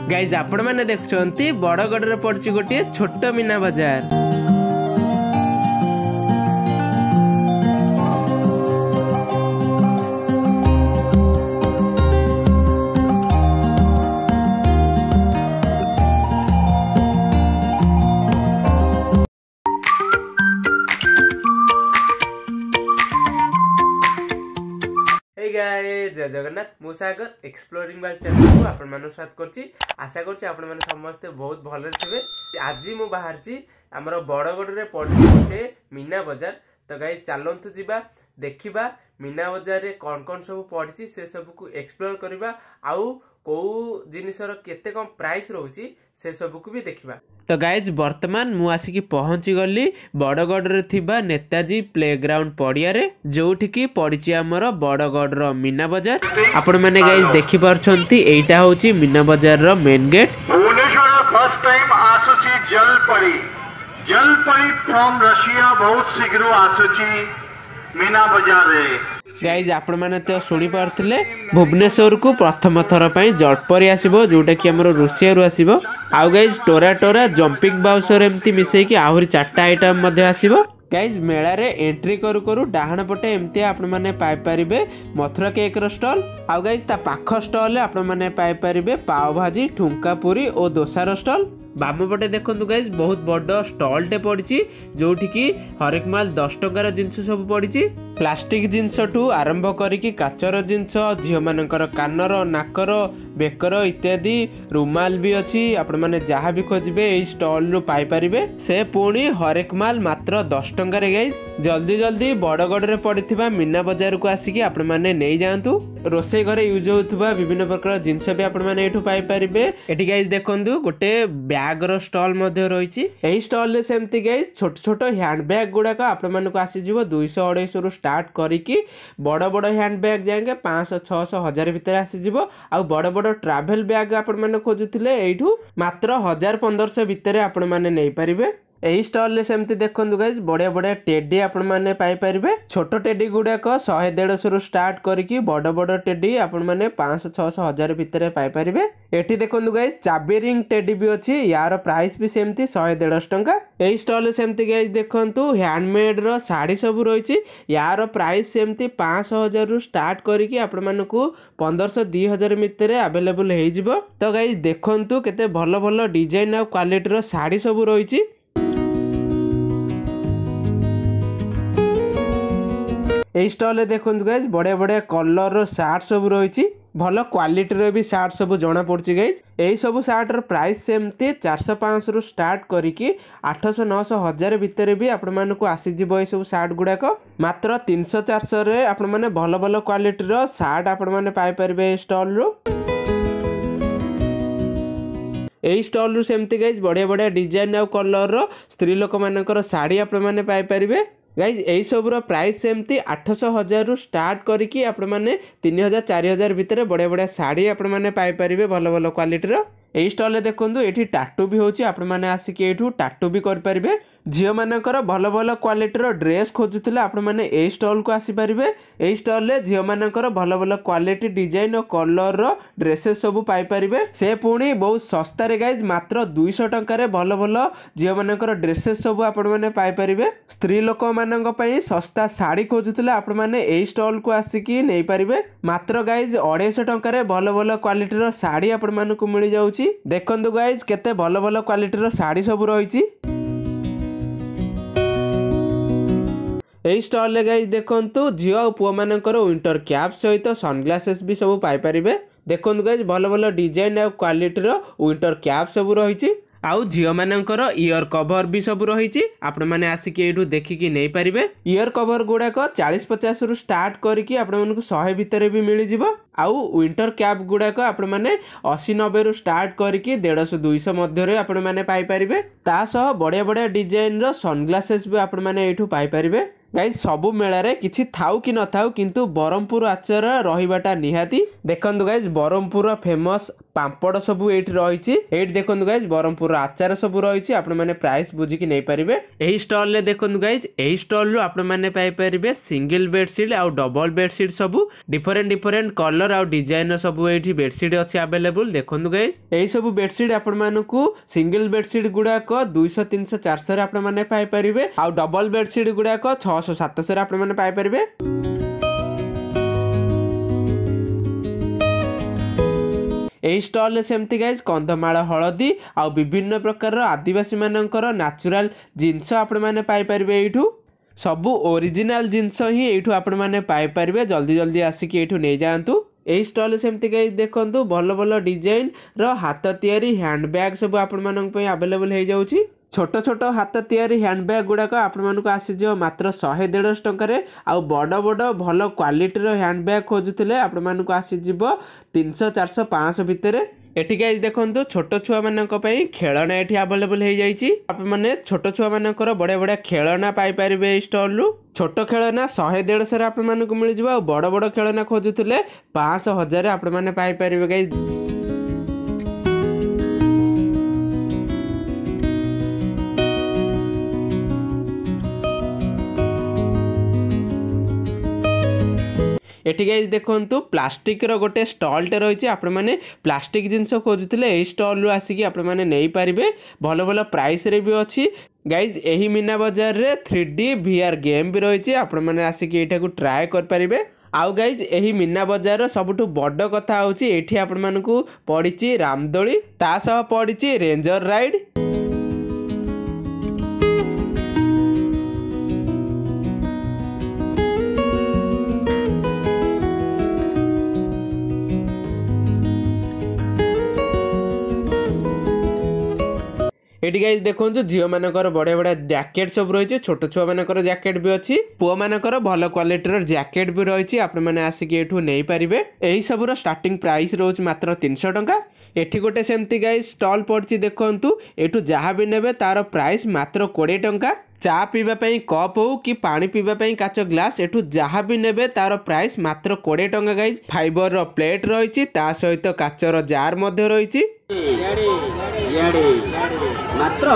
Guys आपण मैंने देखुंती बड़गड़ पड़ी गोटे छोट मीना बजार। जय जगन्नाथ मु सागर एक्सप्लोरिंग बाल चैनल को आपण मानु स्वागत करछि। आशा करछि आपण माने समस्त बहुत भले थिबे। आज मु बाहरछि हमर बड़गड़ रे पड़ी गोटे मीना बाजार। तो गाइस चलंतु जिबा देखिबा मीना बाजार रे कोन कोन सब पड़ी से सब को एक्सप्लोर करबा आउ को जिनिसर केते कम प्राइस रहउछि से सब को भी देखिबा। तो गाइज वर्तमान मु आसिकी पहुंची गली बड़गड़ रे थिबा नेताजी प्लेग्राउंड पड़िया रे जोठिकी पड़िछि हमर बड़गड़ रो मीना बाजार। आपण माने गाइज देखि परछंती एटा होची मीना बाजार रो main gate. Bhubaneswar first time आसुची जलपरी फ्रॉम रशिया बहुत शीघ्र आसुची मीना बाजार रे। गाइज आपण माने तो सुनी पारथिले भुवनेश्वर को प्रथम थर पई जलपरी आसीबो जोटा कि हमर रुसिया रु आसीबो। आउ गाइज टोरा टोरा जंपिंग बाउसर एमती मिसई कि आहुरी 4टा आइटम मध्ये आसीबो। गाइज मेला रे एंट्री करू करू डाहण पटे एमती आपण माने पाई परिबे मथुरा केक रो स्टॉल। आउ गाइज ता पाख स्टॉल आपण माने पाई परिबे पाव भाजी ठुंका पूरी और डोसा रो स्टॉल। बाम पटे देखंतु गाइज बहुत बड़ स्टॉल टे पड़ी जोठी की हरेक माल 10 टंकार जिनस सब पड़ी। प्लास्टिक जिनस ठू आरंभ करिकी काचर जिनस झियो मानकर कानर नाकर बेकर इत्यादि रुमाल भी अच्छी। आपण माने जहाँ भी खोजबे एई स्टॉल रु पाई परिबे से पुणी हरेक माल मात्र 10 टंकार। गाइज जल्दी जल्दी बड़गड़ रे पड़िथिबा मीना बाजार को आसिकी आपण माने नै जांतु। रोसई घरे यूज होतबा विभिन्न प्रकार जिनस भी आपण माने एठू पाई परिबे। एठी गाइज देखंतु गोटे बैग रो स्टॉल मध्ये रहिछि। एही स्टॉल रे सेमती गाइज छोट छोट हैंड बैग गुडा का आपण माने को आसी जिवो 200 250 रु स्टार्ट करिकी बड़ बड़ हैंड बैग जाएंगे 500 600 1000 भितर आसी जिवो। आ बड़ बड़ ट्रैवल बैग आपण माने खोजुथिले एठू मात्र 1000 1500 भितर आपण माने नै परिबे। एही स्टॉल रे सेमती देखंतु गाइज बढ़िया बढ़िया टेडी आपण माने पाई परिबे। छोट टेडी गुडा को 100 150 रु स्टार्ट करिकी बड़ बड़ टेडी आपण माने 500 600 1000 भितर पाई परिबे। एठी देखंतु गाइज चाबी रिंग टेडी भी अछि यार प्राइस भी सेमती 100 150 टंका। एही स्टॉल रे सेमती गाइज देखंतु हैंडमेड रो साड़ी सब रहिछि यार प्राइस सेमती 500 1000 रु स्टार्ट करिकी आपण मानकू 1500 2000 भितर अवेलेबल हेइ जिवो। तो गाइज देखंतु केते भलो भलो डिजाइन आ क्वालिटी रो साड़ी सब रहिछि। एही स्टॉल रे देखंतु गाइज बढ़िया बढ़िया कलर रो शार्ट सब रहिछि भलो क्वालिटी रो भी शार्ट सब जणा पड़छि। गाइज एही सब शार्ट रो प्राइस सेमती 400 500 रु स्टार्ट करिकी 800 900 1000 भितर भी आपण मानकू आसी जिवो। एही सब शार्ट गुडा को मात्र 300 400 रे आपण माने भलो भलो क्वालिटी रो शार्ट आपण माने पाई परबे स्टॉल रो। एही स्टॉल रु सेमती गाइज बढ़िया बढ़िया डिजाइन आ कलर रो स्त्री लोक मानकर साड़ी आपण माने पाई परिबे। गाइज एही सब रो प्राइस सेमती 800 1000 रु स्टार्ट करिकी आपण माने 3000 4000 भितर बढ़िया बढ़िया साड़ी आपण माने पाई परिबे भलो भलो क्वालिटी रो। एही स्टॉल रे देखंतु एठी टाटू भी होची आपण माने आसिकी एठू टाटू भी कर परिबे। झियो मानकर भलो भलो क्वालिटी रो ड्रेस खोजुथिले आपण माने एही स्टॉल को आसी परिबे। एही स्टॉल रे झियो मानकर भलो भलो क्वालिटी डिजाइन और कलर रो ड्रेसेस सब पाई परिबे से पुणी बहुत सस्ता रे। गाइज मात्र 200 टंका रे भलो भलो झियो मानकर ड्रेसेस सब आपण माने पाई परिबे। स्त्री लोक मानक पई सस्ता साड़ी खोजुथिले आपण माने एही स्टॉल को आसिकी नै परिबे। मात्र गाइज 250 टंका रे भलो भलो क्वालिटी रो साड़ी आपण मानकू मिल जाउची। देखंतु गाइज केते भलो भलो क्वालिटी रो साड़ी सब रहिछि। एही स्टॉल रे गाइज देखंतु झियो और पुआ मानकर विंटर कैप सहित सनग्लासेस भी सब पाई परिबे। देखंतु गाइज भलो भलो डिजाइन और क्वालिटी रो विंटर कैप सब रहिछि। आउ झियो मानकर इयर कवर भी सब रहिछि आपण माने आसिकी एठू देखिकी नै परिबे। इयर कवर गुडा को 40 50 रु स्टार्ट करिकी आपण मानकू 100 भितर भी मिल जिवो। आउ विंटर कैप गुडा को आपण माने 80 90 रु स्टार्ट करिकी 150 200 मध्य रे आपण माने पाई परिबे। ता सह बढ़िया बढ़िया डिजाइन रो सनग्लासेस भी आपण माने एठू पाई परिबे। गाइज सबु मेला रे किछि थाउ कि न थाउ किंतु बरहमपुर आचार रहिबाटा निहाती। देखंतु गाइज बरहमपुर फेमस पांपड़ सब ये रही। ये देखो गाइज ब्रह्मपुर आचार सब रही आपण मैंने प्राइस बुझिकी नहीं पारे। यही स्टल देखो गाइज यही स्टल पाइपर सिंगल बेडसीट आउ डबल बेडसीट सब डिफरेंट डिफरेंट कलर आउ डिजाइन सब ये बेडसीट अच्छी अवेलेबल। देखो गाइज यही सब बेडसीट आपण मानकू सिंगल बेडसीट गुड़ाक 200 300 400 आपण मैंने पाइपर आउ डबल बेडसीट गुड़ाक 600 700 आपण मैंने पाइपर। यही स्टल सेमती गाइज कंधमाल हलदी आउ विभिन्न प्रकार आदिवासी मानकर नेचुरल जिनस आपण मैंने पाइपर। यू सबू ओरिजिनल जिनस ही यू आपण मैंने पाइपर। जल्दी जल्दी आसिक ये नहीं जातु। यही स्टल सेमती गाइज देखो भल भल डिजाइन हाथ तैयारी हैंडबैग सब आपण मानक अवेलेबल हो जाउची। छोट छोट हाथ तैयारी हैंडबैग गुड़ाक आपण आसीज मात्र 100-150 टंकार। आउ बड़ बड़ भल क्वालिटीर हैंडबैग खोजुले आपण आसीज 300 400 500 भितर। एठी गाइज देखो छोट छुआ मानक खेलना ये अवेलेबल हो जाइए। आपने छोट छुआ मानकर बढ़िया बढ़िया खेलना पाइपर स्टल रु। छोट खेलना 100-150 आपण मानक मिल जाए। बड़ बड़ खेलना खोजुले 500-1000 आपण मैंने पाइपर गाइज। एठी गाइज देखंतु प्लास्टिक रो गोटे स्टॉल टे रही। आपण माने प्लास्टिक जिनस खोजुले एही स्टॉल रु आसिकी आपण माने नहीं पारिबे। भल भल प्राइस रे भी अछि गाइज। एही मीना बाजार रे 3D VR गेम भी रही। आपण माने आसिकी एटा को ट्राई कर पारिबे। आउ गाइज एही मीना बाजार सबुठु बड़ कथा होची एठी आपण मानकू पड़िची रामदोली ता सह पड़िची रेंजर राइड। एटी गाइज देखो झील मानकर बढ़िया बढ़िया जैकेट सब रही। छोट छुआ मानकर जैकेट भी अच्छी पुआ मानकर भल क्वालिटीर जैकेट भी रही। आपण मैंने आसिक एठू नहीं पारिबे। यही सबूर स्टार्टिंग प्राइस रोज मात्र 300 टंका। एठी गोटे सेमती गाइज स्टॉल पड़ची देखंतु एठू जहाँ भी नेबे तार प्राइस मात्र 20 टंका। चा पीवा पई कप हो कि पानी पीवा पई काच ग्लास एठू जहाँ भी नेबे तार प्राइस मात्र 20 टंका गाइज। फाइबर रो प्लेट रही ता सहित काचर जार मध्य रही मात्र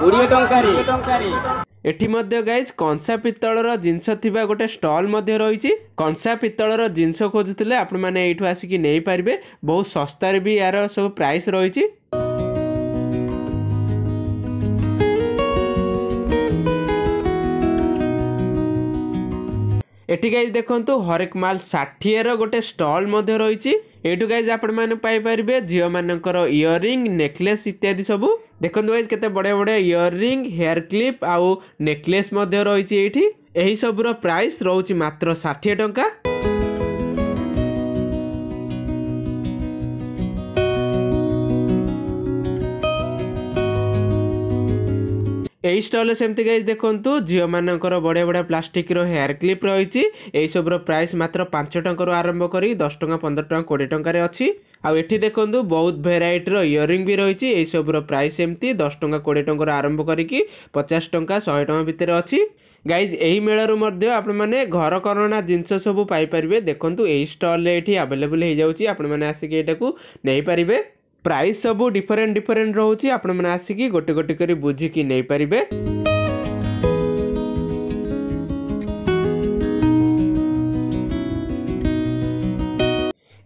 20 टंका। एठी मध्य गाइज कंसा पित्तलर जिनस थिबा गोटे स्टॉल मध्य रही। कंसा पित्तलर जिनस खोजुले आपण माने एठू आसिकी नहीं पारिबे। बहुत सस्तार भी यार सब प्राइस रही। एठी गाइज देखंतु हरेक माल 60 गोटे स्टॉल मध्य रही। एठू गाइज आपण माने पाई परिबे झियो मानकर इयरिंग नेकलेस इत्यादि सब। देखो गाइज केते बढ़िया बढ़िया इयरिंग हेयर क्लिप आउ नेकलेस मध्य रही। एठी एही सबुर प्राइस रोची मात्र 60 टंका। यही स्टल सेमती गाइज देखंतु झियो मानकर बढ़िया बढ़िया प्लास्टिक रो हेयर क्लिप रही। यही सबुर प्राइस मात्र 5 टंका आरंभ करी 10 टंका 15 टंका 20 टंकार अच्छी। आउ एठी देखंतु बहुत भेराइटी रो इयरिंग भी रही। यही सबुर प्राइस एमती 10 टंका 20 टंका आरंभ करी 50 टंका 100 टंका भितर अच्छी। गाइज यही मेलू मध्य आपण मैंने घर करना जिनस सब पाइपर। देखंतु यही स्टल एठी अवेलेबल हो जाउची। आपण मैंने आसिक एटा को नहीं पारिबे। प्राइस सब डिफरेंट डिफरेंट रोची। आपण मैंने आसिकी गोटे गोटे करी बुझिकी नहीं पारिबे।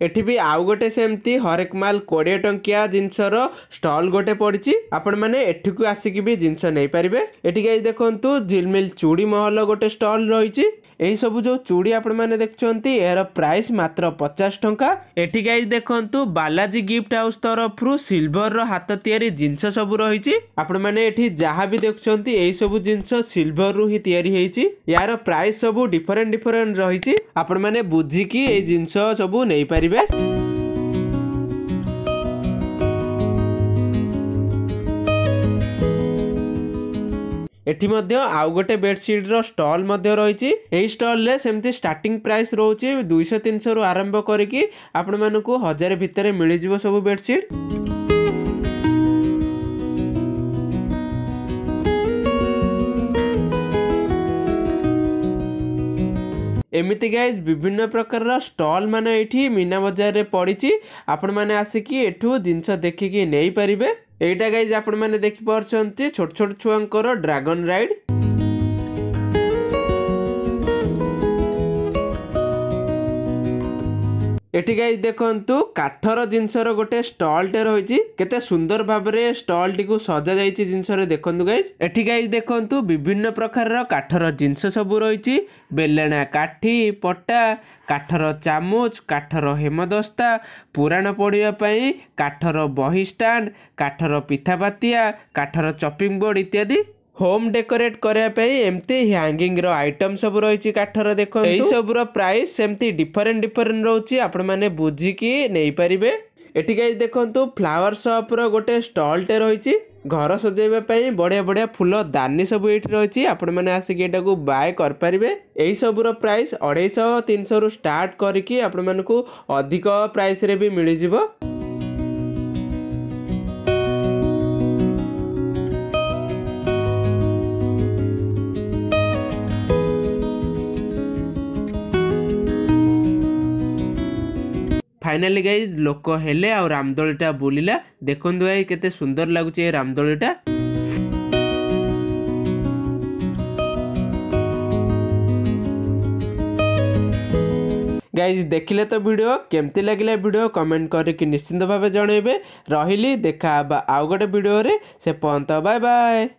एठी भी आउ गोटे सेमती हरेक माल 20 टंकिया जिनसर स्टॉल गोटे पड़ी। आपण मैंने एठी को आसिकी भी जिनस नहीं पारिबे। एठी गाइस देखंतु झिलमिल चूड़ी महल गोटे स्टॉल रही। यही सब जो चूड़ी आपण मैंने देखुंती यार प्राइस मात्र 50 टंका। एठी गाइस देखंतु बालाजी गिफ्ट हाउस तरफ सिल्वर रो हाथ तैयारी जिनस सब रही। आपण मैंने एठी जहाँ भी देखुंती यही सब जिनस सिल्वर रु ही तैयारी हेची। यार प्राइस सब डिफरेंट डिफरेंट रही। आपण मैंने बुझिकी ए जिनस सब नहीं पारिबे। एठी मध्य आउ गोटे बेडसीट रो स्टॉल मध्य रही। एही स्टॉल रे सेमती स्टार्टिंग प्राइस रोचे 200-300 रु आरंभ करिकी आपण मानकू 1000 भितर मिल जिवो सब बेडसीट। एमती गाइज विभिन्न प्रकार स्टॉल मान ये मीना बजार रे पड़ी आपण मैंने आसिकी एठू जिनस देखिकी नहीं पारिबे। एटा गाइज आपण मैंने देखि पारछंती छोट छोट छुआंकर ड्रैगन राइड। एठी गाइज देखंतु काठर जिनसर गोटे स्टॉल टे रही केते सुंदर भाव में स्टॉल टी को सजा जाइए जिनस देखंतु गाइज। एठी गाइज देखंतु विभिन्न प्रकार काठर जिनस सब रही बेलणा काठी पट्टा काठर चामच काठर हेमदस्ता पुराण पढ़िया पाई काठर बही स्टैंड काठर पिठापातिया काठर चॉपिंग बोर्ड इत्यादि होम डेकोरेट करने एमती हैंगिंग रो आइटम सब रही काठर। देखो यही सब प्राइस सेमती डिफरेंट डिफरेंट रोची आपण माने बुझिकी नहीं पारिबे। एठी गाइस देखंतु फ्लावर शॉप रो गोटे स्टॉल टे रही घर सजेबा पई बढ़िया बढ़िया फूल दानी सब एठी रही आपण माने आसिक एटा को बाय कर पारिबे। एही सब रो प्राइस 250-300 रु स्टार्ट करके आपण मानकू अधिक प्राइस रे भी मिली जिवो। फाइनाली गाइज लोक हेले आ रामदोलीटा बुलिला देखंतु गाइज केते सुंदर लागुची ए रामदोलीटा। गाइज देखिले तो वीडियो केमती लगिला वीडियो कमेंट करके निश्चिंत भाव जनइबे। रहिली देखा आउ गोटे वीडियो रे से पर्यंत बाय बाय।